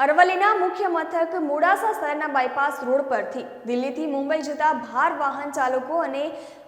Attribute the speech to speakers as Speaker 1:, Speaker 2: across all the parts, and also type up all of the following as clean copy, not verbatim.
Speaker 1: અરવલ્લીના મુખ્ય મથક મોડાસા શહેરના બાયપાસ રોડ પરથી દિલ્હીથી મુંબઈ જતા ભાર વાહન ચાલકો અને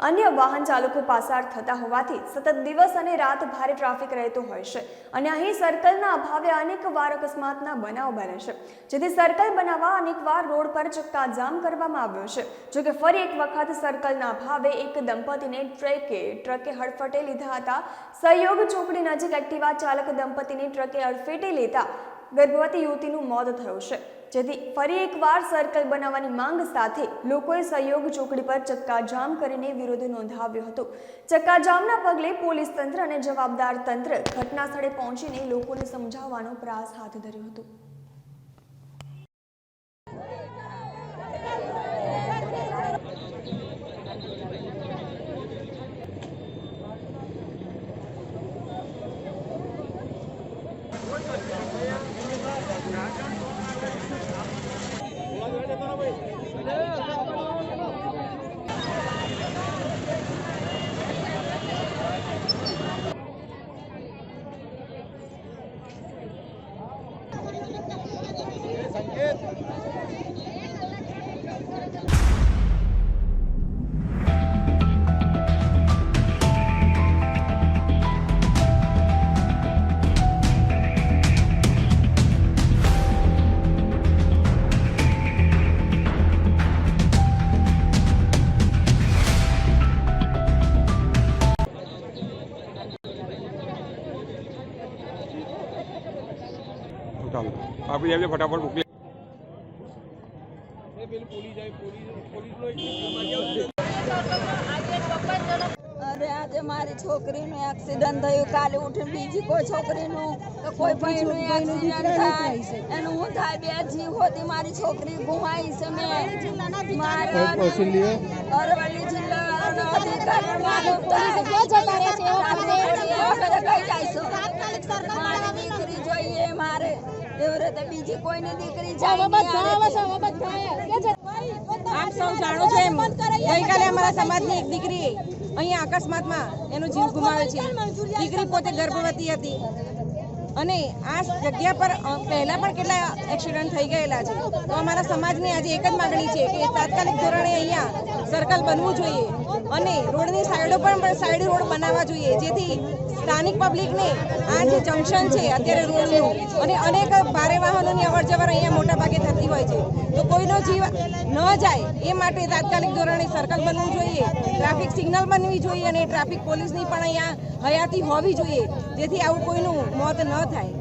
Speaker 1: અન્ય વાહન ચાલકો પસાર થતા હોવાથી સતત દિવસ અને રાત ભારે ટ્રાફિક રહેતો હોય છે અને અહીં સર્કલના અભાવે અનેકવાર અકસ્માતના બનાવ બને છે, જેથી સર્કલ બનાવવા અનેકવાર રોડ પર ચક્કાજામ કરવામાં આવ્યો છે। જોકે ફરી એક વખત સર્કલના અભાવે એક દંપતીને ટ્રકે હડફટે લીધા હતા। સહયોગ ચોકડી નજીક એક્ટિવા ચાલક દંપતીને ટ્રકે અડફેટે લેતા ગર્ભવતી યુવતીનું મોત થયું છે, જેથી ફરી એકવાર સર્કલ બનાવવાની માંગ સાથે લોકોએ સહયોગ ચોકડી પર ચક્કાજામ કરીને વિરોધ નોંધાવ્યો હતો। ચક્કાજામના પગલે પોલીસ તંત્ર અને જવાબદાર તંત્ર ઘટના સ્થળે પહોંચીને લોકોને સમજાવવાનો પ્રયાસ હાથ ધર્યો હતો।
Speaker 2: आप फटाफट मोकली।
Speaker 3: अरे आज मारी छोकरी नु एक्सीडेंट थयो, काले उठीने बीजी कोई छोकरी नु तो कोई भाई नु एक्सीडेंट थाय एनु हूं थाय बे जीव होती मारी छोकरी गुमाई से मैं मारा अरवल्ली जिल्ला अधिकारी मालूम क्या जता रे છે આપણે કઈ જાઈસો તાત્કાલિક સરકાર દીકરી જોઈએ મારે એવરે તો બીજી કોઈની દીકરી જાય
Speaker 4: આપ સૌ જાણો છો એમ ગઈકાલે અમારા સમાજની એક દીકરી અહીંયા અકસ્માતમાં એનો જીવ ગુમાવે છે। દીકરી પોતે ગર્ભવતી હતી અને આ જગ્યા પર પહેલા પણ કેટલા એક્સિડન્ટ થઈ ગયેલા છે। તો અમારા સમાજની આજે એક જ માંગણી છે કે તાત્કાલિક ધોરણે અહીંયા સર્કલ બનવું જોઈએ અને રોડની સાઈડો પણ સાઈડ રોડ બનાવવા જોઈએ, જેથી સ્થાનિક પબ્લિકને આ જે જંકશન છે અત્યારે રોડનું અને અનેક ભારે વાહનોની અવરજવર અહીંયા મોટા ભાગે થતી હોય છે, તો કોઈનો જીવ ન જાય એ માટે તાત્કાલિક ધોરણે સર્કલ બનવું જોઈએ, ટ્રાફિક સિગ્નલ બનવી જોઈએ અને ટ્રાફિક પોલીસની પણ અહીંયા હયાતી હોવી જોઈએ, જેથી આવું કોઈનું મોત ન થાય।